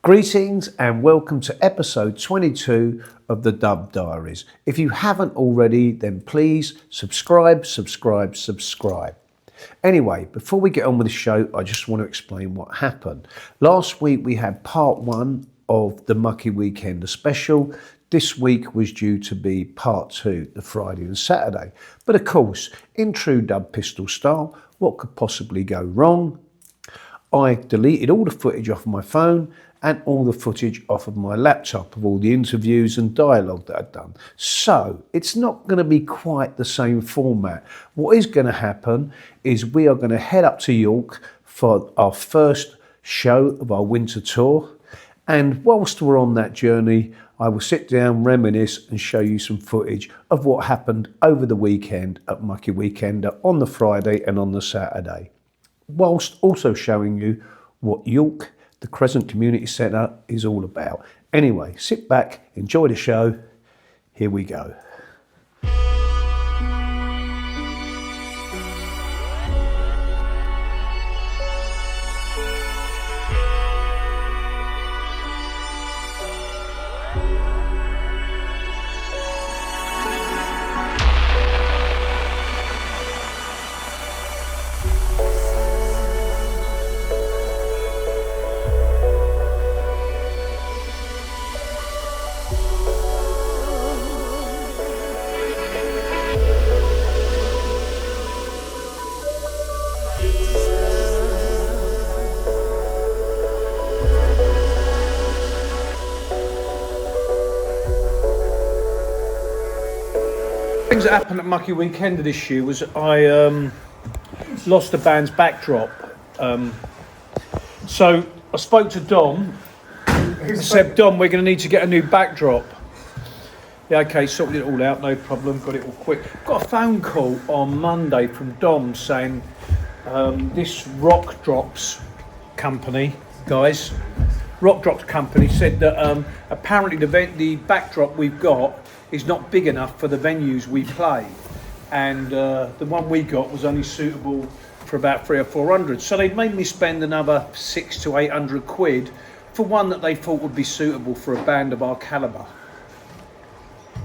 Greetings and welcome to episode 22 of the Dub Diaries. If you haven't already, then please subscribe. Anyway, before we get on with the show, I just want to explain what happened. Last week we had part one of the Mucky Weekender special. This week was due to be part two, the Friday and Saturday. But of course, in true Dub Pistol style, what could possibly go wrong? I deleted all the footage off my phone and all the footage off of my laptop of all the interviews and dialogue that I'd done. So it's not going to be quite the same format. What is going to happen is we are going to head up to York for our first show of our winter tour. And whilst we're on that journey, I will sit down, reminisce and show you some footage of what happened over the weekend at Mucky Weekender on the Friday and on the Saturday, whilst also showing you what York, the Crescent Community Centre, is all about. Anyway, sit back, enjoy the show. Here we go. Things that happened at Mucky Weekender this year was I lost the band's backdrop. So I spoke to Dom. I said, Dom, we're going to need to get a new backdrop. Yeah, okay, sorted it all out, no problem, got it all quick. Got a phone call on Monday from Dom saying this Rock Drops company, guys, Rock Drops company said that apparently the backdrop we've got is not big enough for the venues we play, and the one we got was only suitable for about 300 or 400. So they made me spend another 600 to 800 quid for one that they thought would be suitable for a band of our calibre.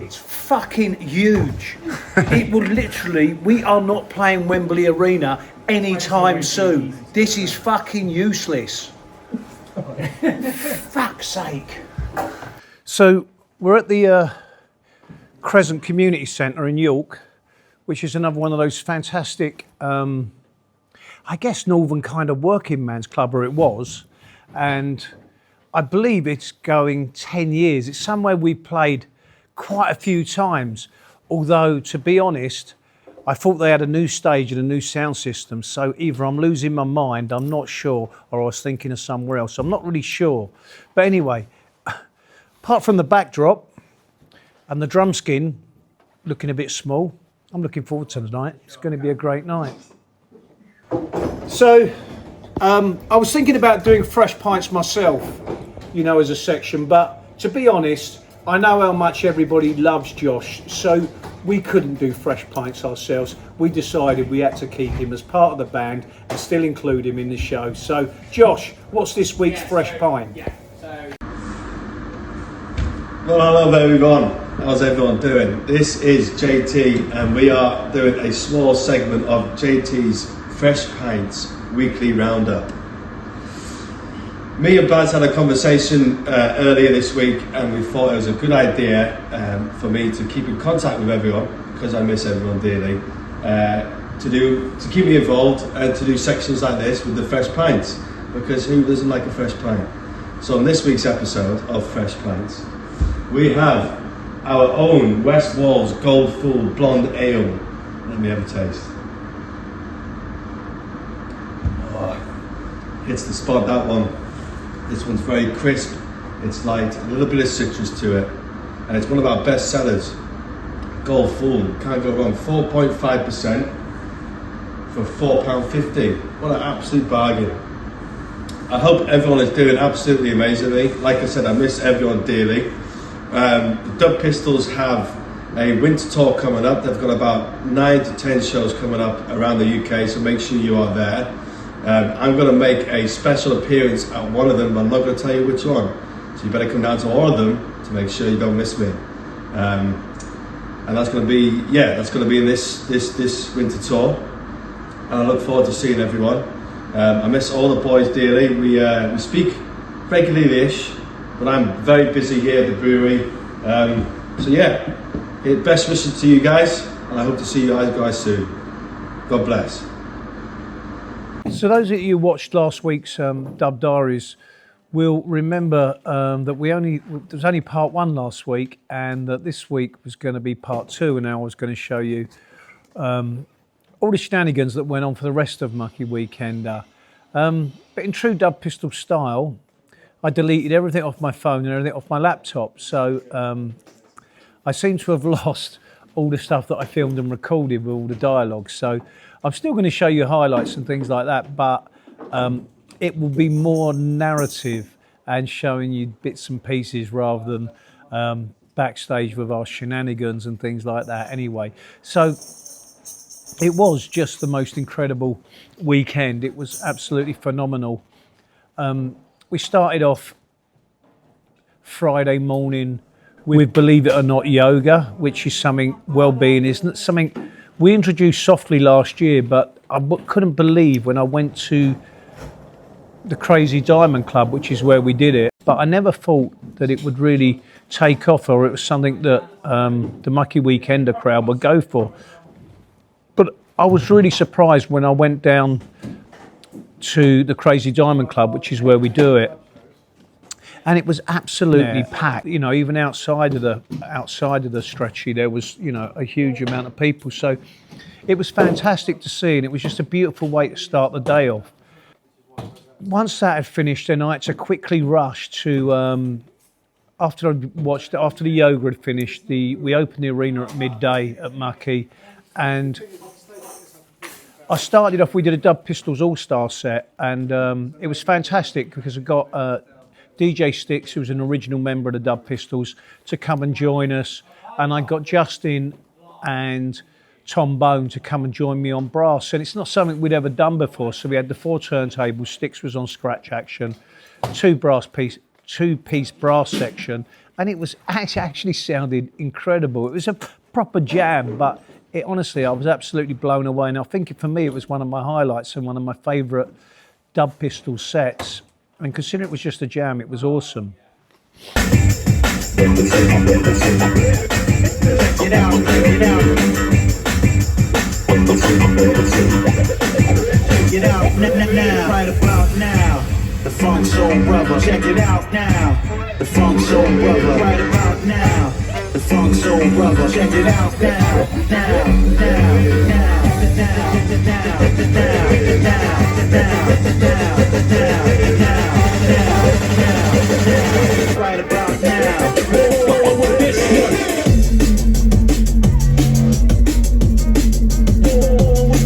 It's fucking huge. It would literally, we are not playing Wembley Arena anytime soon. This is fucking useless. Fuck's sake. So we're at the Crescent Community Centre in York, which is another one of those fantastic, I guess, northern kind of working man's club, or it was. And I believe it's going 10 years. It's somewhere we played quite a few times. Although, to be honest, I thought they had a new stage and a new sound system. So either I'm losing my mind, I'm not sure, or I was thinking of somewhere else. I'm not really sure. But anyway, apart from the backdrop, and the drum skin looking a bit small, I'm looking forward to tonight. It's going to be a great night. So, I was thinking about doing fresh pints myself, you know, as a section, but to be honest, I know how much everybody loves Josh, so we couldn't do fresh pints ourselves. We decided we had to keep him as part of the band and still include him in the show. So, Josh, what's this week's fresh pint? Well, hello everyone. How's everyone doing? This is JT and we are doing a small segment of JT's Fresh Pints Weekly Roundup. Me and Baz had a conversation earlier this week and we thought it was a good idea for me to keep in contact with everyone, because I miss everyone dearly, to keep me involved and to do sections like this with the Fresh Pints, because who doesn't like a fresh pint? So on this week's episode of Fresh Pints, we have our own West Walls Gold Fool Blonde Ale. Let me have a taste. Oh, hits the spot, that one. This one's very crisp, it's light, a little bit of citrus to it, and it's one of our best sellers. Gold Fool, can't go wrong. 4.5% for £4.50. What an absolute bargain. I hope everyone is doing absolutely amazingly. Like I said, I miss everyone dearly. The Dub Pistols have a winter tour coming up. They've got about 9 to 10 shows coming up around the UK, so make sure you are there. I'm going to make a special appearance at one of them. I'm not going to tell you which one, so you better come down to all of them to make sure you don't miss me. And that's going to be, that's going to be in this winter tour. And I look forward to seeing everyone. I miss all the boys dearly. We speak regularly-ish, but I'm very busy here at the brewery. Best wishes to you guys, and I hope to see you guys soon. God bless. So those of you who watched last week's Dub Diaries will remember that there was only part one last week, and that this week was going to be part two, and now I was going to show you all the shenanigans that went on for the rest of Mucky Weekender. But in true Dub Pistol style, I deleted everything off my phone and everything off my laptop. So I seem to have lost all the stuff that I filmed and recorded with all the dialogue. So I'm still going to show you highlights and things like that, but it will be more narrative and showing you bits and pieces rather than backstage with our shenanigans and things like that anyway. So it was just the most incredible weekend. It was absolutely phenomenal. We started off Friday morning with, believe it or not, yoga, which is something, well-being, isn't it? Something we introduced softly last year, but I couldn't believe when I went to the Crazy Diamond Club, which is where we did it, but I never thought that it would really take off, or it was something that the Mucky Weekender crowd would go for. But I was really surprised when I went down to the Crazy Diamond Club, which is where we do it, and it was absolutely packed. You know, even outside of the stretchy, there was, you know, a huge amount of people. So it was fantastic to see, and it was just a beautiful way to start the day off. Once that had finished, then I had to quickly rush to after the yoga had finished. We opened the arena at midday at Mucky, and I started off. We did a Dub Pistols All-Star set, and it was fantastic because I got DJ Sticks, who was an original member of the Dub Pistols, to come and join us, and I got Justin and Tom Bone to come and join me on brass, and it's not something we'd ever done before. So we had the 4 turntables, Sticks was on scratch action, two-piece brass section, and it was actually sounded incredible. It was a proper jam, but honestly, I was absolutely blown away, and I think for me it was one of my highlights and one of my favourite Dub Pistol sets. And considering it was just a jam, it was awesome. Check it out now, right about now. The Funk Soul Brother, check it out now. The Funk Soul Brother, right about now. The Funk Soul Brother, check it out now. Right about now.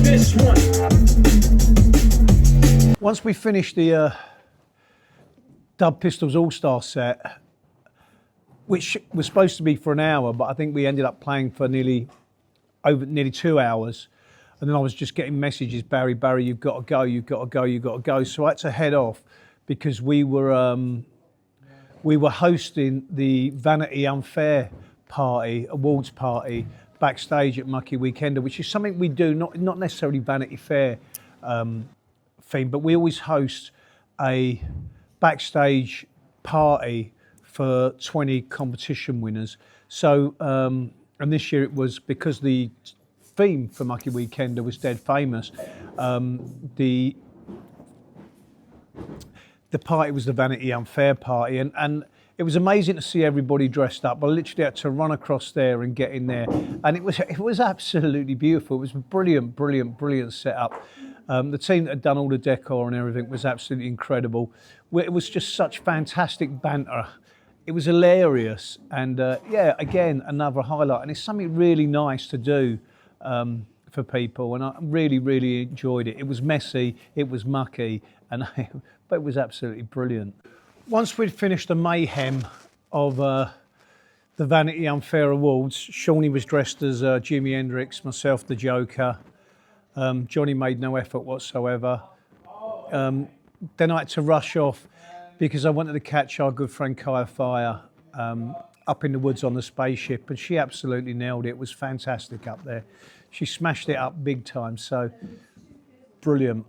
This one. Once we finished the Dub Pistols All-Star set, which was supposed to be for an hour, but I think we ended up playing for nearly 2 hours. And then I was just getting messages, Barry, you've got to go, you've got to go, you've got to go. So I had to head off because we were hosting the Vanity Unfair party, awards party, backstage at Mucky Weekender, which is something we do, not necessarily Vanity Fair theme, but we always host a backstage party for 20 competition winners. So, and this year it was, because the theme for Mucky Weekender was Dead Famous, the party was the Vanity Unfair party, and it was amazing to see everybody dressed up. I literally had to run across there and get in there, and it was absolutely beautiful. It was a brilliant setup. The team that had done all the decor and everything was absolutely incredible. It was just such fantastic banter. It was hilarious, and again, another highlight. And it's something really nice to do for people, and I really enjoyed it. It was messy, it was mucky, but it was absolutely brilliant. Once we'd finished the mayhem of the Vanity Unfair Awards, Shawnee was dressed as Jimi Hendrix, myself the Joker. Johnny made no effort whatsoever. Then I had to rush off because I wanted to catch our good friend Kaya Fire up in the woods on the spaceship, and she absolutely nailed it. It was fantastic up there. She smashed it up big time, so brilliant.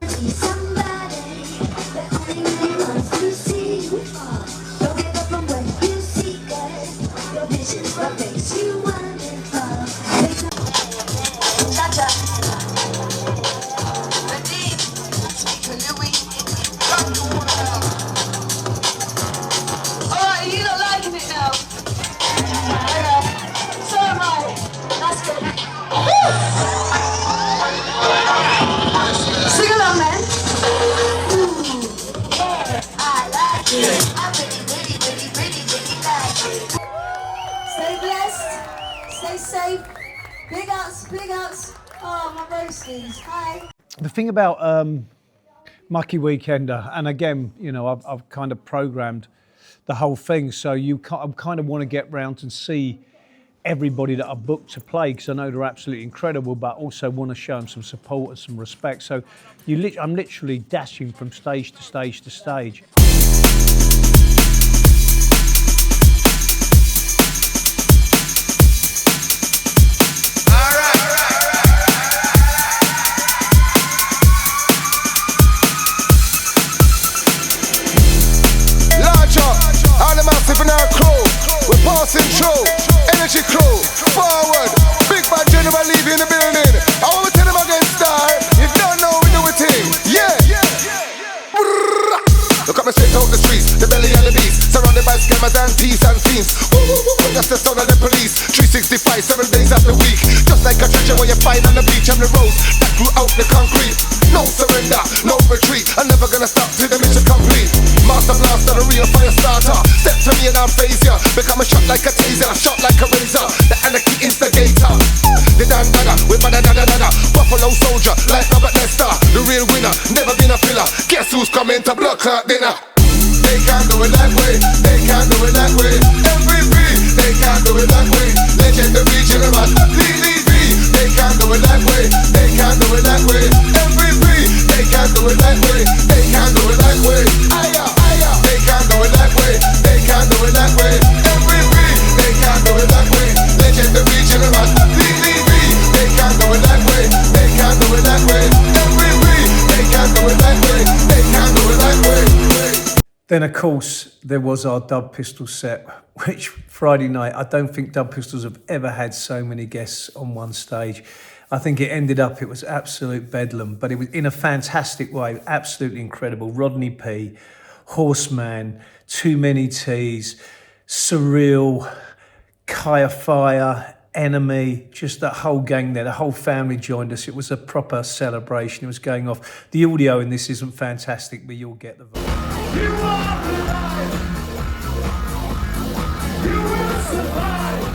Stay blessed, stay safe. Big ups, big ups. Oh, my roasties. Hi. The thing about Mucky Weekender, and again, you know, I've kind of programmed the whole thing, so I kind of want to get round and see everybody that I've booked to play, because I know they're absolutely incredible, but also want to show them some support and some respect. So I'm literally dashing from stage to stage to stage. We're passing through, energy crew, forward, big bad general leaving the building. I want to tell them again, star, if you don't know, we do a thing, yeah. Look at me straight out the streets, the belly and the beast, surrounded by scammers and thieves and fiends. Woo, woo, woo, woo, that's the sound of the police. 365, 7 days of the week, just like a treasure where you find on the beach and the rose that grew out the concrete. No surrender, no retreat, I'm never gonna stop till the mission complete. Master blaster, the real fire starter. Step to me and I'll phase ya. Become a shot like a taser, shot like a razor. The anarchy instigator. The dandada, with da-da-da-da-da. Buffalo soldier, like Robert Nesta. The real winner, never been a filler. Guess who's coming to blood clot dinner? They can't do it that way, they can't do it that way. MVP, they can't do it that way. Legendary general, DDB, they can't do it that way, they can't do it that way. MVP, they can't do it that way, they can't do it that way. They can't do it that way, they can't do it that way. MVP, they can't do it that way. Legendary general, DDB, they can't do it that way, they can't do it that way. MVP, they can't do it that way, they can't do it that way. Then, of course, there was our Dub Pistol set, which Friday night, I don't think Dub Pistols have ever had so many guests on one stage. I think it ended up, it was absolute bedlam, but it was in a fantastic way, absolutely incredible. Rodney P, Horseman, Too Many T's, Surreal, Kaya Fire, Enemy, just that whole gang there, the whole family joined us. It was a proper celebration. It was going off. The audio in this isn't fantastic, but you'll get the vibe. You are alive. You will survive.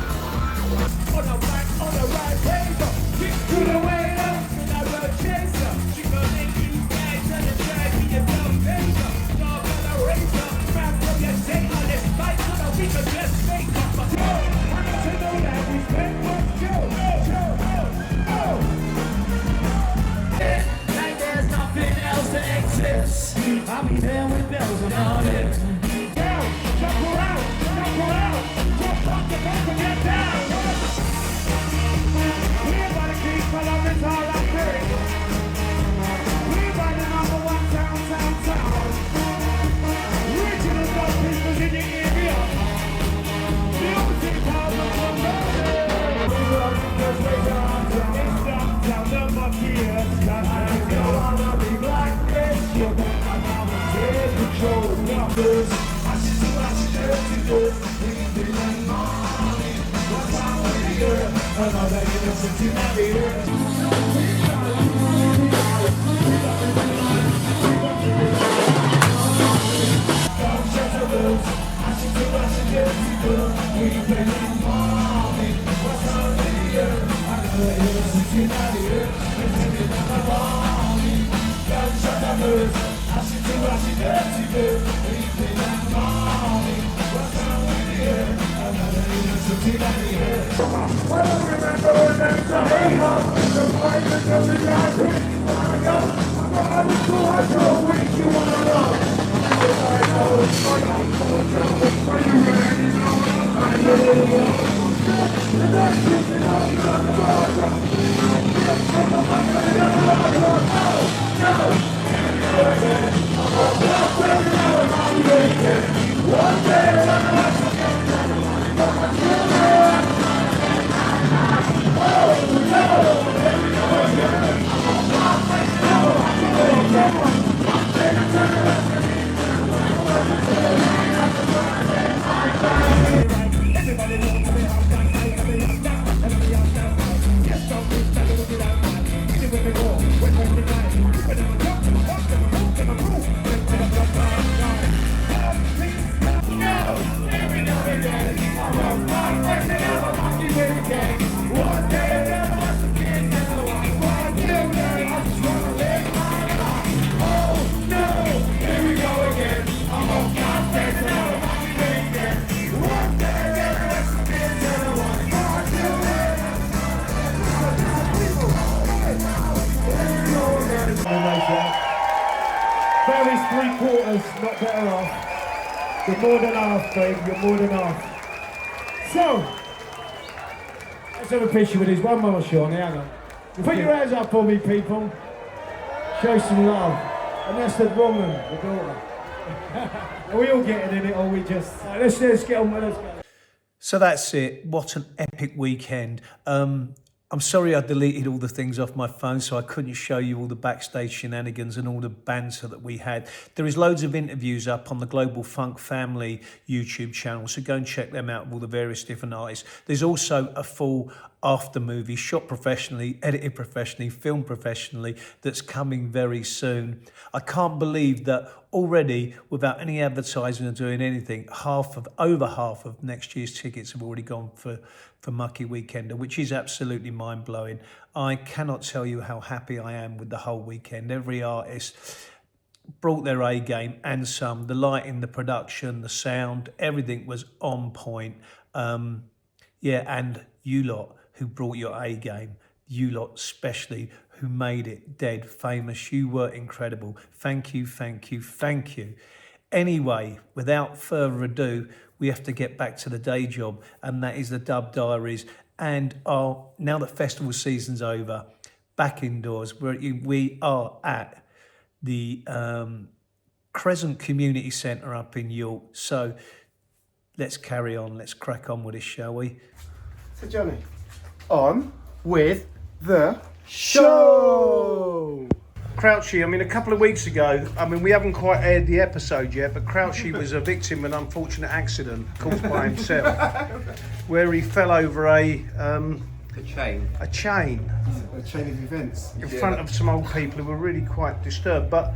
On the right paper. Kick to the way up. And I will chase her. She gonna make you guys and the drag me yourself paper. Dog on a razor. Grab from your day on this fight so that we can just make up a go. I want to know that we spend what's like there's nothing else that exists. I'll be there with bells and on it. Down, jump around, jump off the back and get down. We're gonna keep following all our things. We're by the #1 town. Original Dub Pistols in the area. Music power from the just raise your arms up. It's down the Mucky. Got to go on a big like this. Take control of numbers. I should do. We've been in morning. What's wrong with the earth? Another innocent in every earth. Don't shut the doors. I should do. We've been in morning. What's wrong with the earth? Another innocent in every earth. Don't shut the doors. I should do. We've been in morning. What's wrong with the earth? Another innocent in every earth. Well, remember when to hang up. The fight until the last week. I was too hard to wait. Barry's 3/4, not better off. You're more than half, babe, you're more than half. So, let's have a picture with these. One more, Sean, hang on. Put your hands up for me, people. Show some love. And that's the woman, the daughter. Are we all getting in it, or we just... Right, let's get on with it. So that's it. What an epic weekend. I'm sorry I deleted all the things off my phone, so I couldn't show you all the backstage shenanigans and all the banter that we had. There is loads of interviews up on the Global Funk Family YouTube channel, so go and check them out with all the various different artists. There's also a full after movie, shot professionally, edited professionally, filmed professionally, that's coming very soon. I can't believe that already, without any advertising or doing anything, over half of next year's tickets have already gone for Mucky Weekender, which is absolutely mind-blowing. I cannot tell you how happy I am with the whole weekend. Every artist brought their A game and some. The lighting, the production, the sound, everything was on point. And you lot who brought your A game, you lot especially who made it dead famous, you were incredible. Thank you, thank you, thank you. Anyway, without further ado, we have to get back to the day job, and that is the Dub Diaries. And now that festival season's over, back indoors, we are at the Crescent Community Centre up in York. So let's carry on, let's crack on with this, shall we? So Johnny, on with the show! Crouchy, a couple of weeks ago, we haven't quite aired the episode yet, but Crouchy was a victim of an unfortunate accident caused by himself, where he fell over a chain of events in front of some old people who were really quite disturbed. But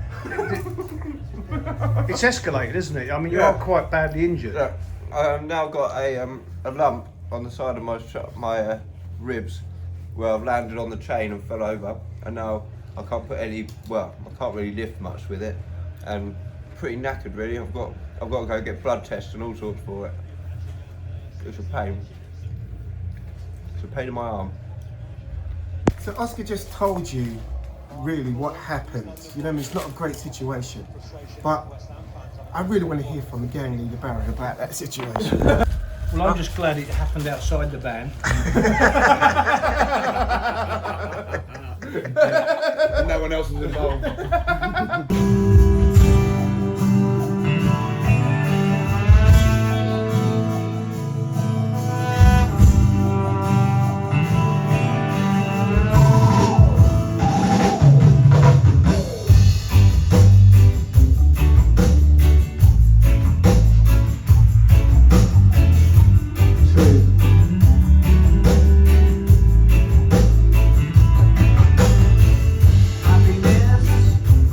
it's escalated, isn't it? You are quite badly injured. Yeah. I've now got a lump on the side of my ribs, where I've landed on the chain and fell over, and now I can't really lift much with it, and pretty knackered really. I've got to go get blood tests and all sorts for it. It's a pain. It's a pain in my arm. So Oscar just told you really what happened. It's not a great situation, but I really want to hear from the gang leader Barry about that situation. Well, I'm just glad it happened outside the band. No one else was involved.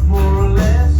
More or less.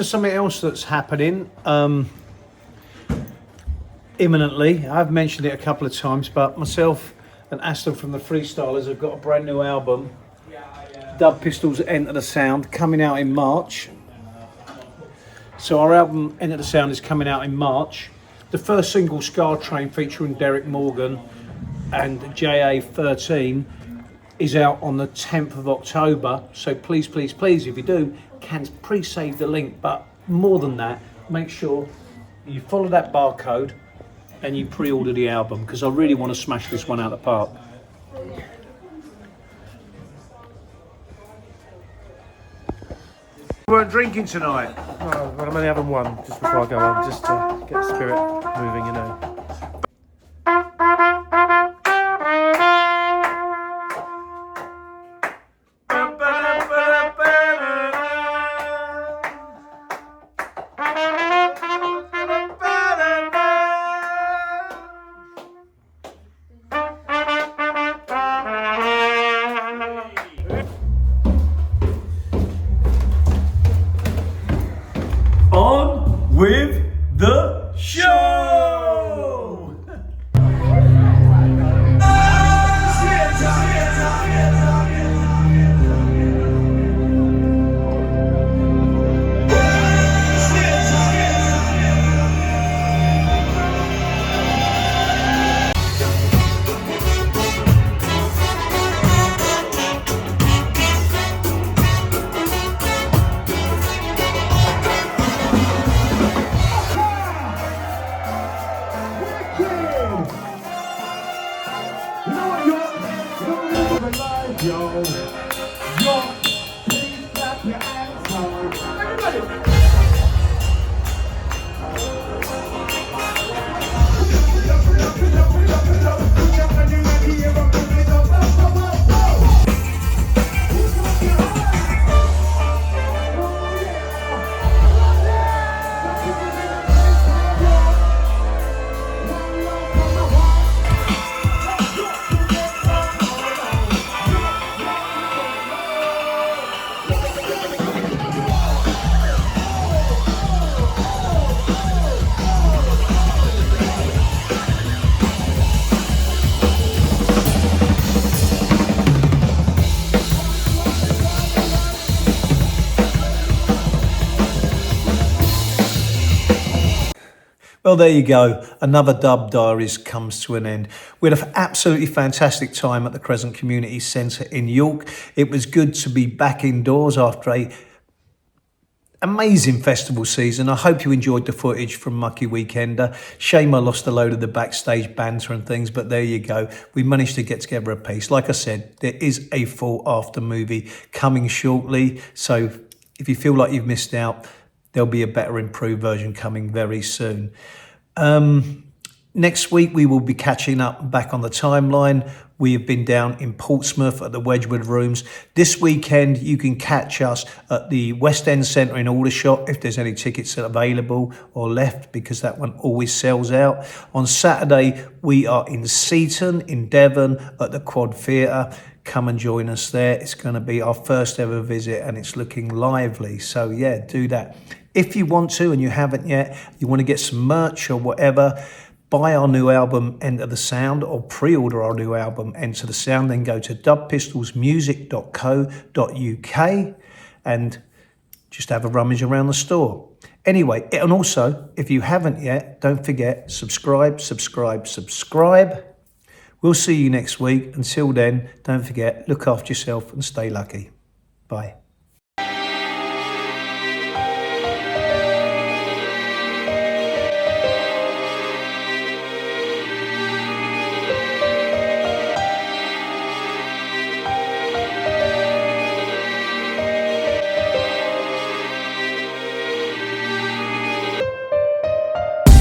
something else that's happening imminently. I've mentioned it a couple of times, but myself and Aston from the Freestylers have got a brand new album, Dub Pistols Enter the Sound, coming out in March. So our album Enter the Sound is coming out in March. The first single, Scar Train, featuring Derek Morgan and JA13, is out on the 10th of October. So please, please, please, if you do, can pre-save the link. But more than that, make sure you follow that barcode and you pre-order the album, because I really want to smash this one out of the park. We weren't drinking tonight. Oh, well, I'm only having one just before I go on, just to get the spirit moving, you know. On with the show! Well, there you go. Another Dub Diaries comes to an end. We had an absolutely fantastic time at the Crescent Community Centre in York. It was good to be back indoors after a amazing festival season. I hope you enjoyed the footage from Mucky Weekender. Shame I lost a load of the backstage banter and things, but there you go. We managed to get together a piece. Like I said, there is a full after movie coming shortly. So if you feel like you've missed out, there'll be a better improved version coming very soon. Next week, we will be catching up back on the timeline. We have been down in Portsmouth at the Wedgwood Rooms. This weekend, you can catch us at the West End Centre in Aldershot if there's any tickets available or left, because that one always sells out. On Saturday, we are in Seaton in Devon at the Quad Theatre. Come and join us there. It's going to be our first ever visit and it's looking lively. So yeah, do that. If you want to and you haven't yet, you want to get some merch or whatever, buy our new album Enter the Sound or pre-order our new album Enter the Sound, then go to dubpistolsmusic.co.uk and just have a rummage around the store. Anyway, and also, if you haven't yet, don't forget, subscribe. We'll see you next week. Until then, don't forget, look after yourself and stay lucky. Bye.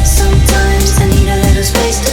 Sometimes I need a little space to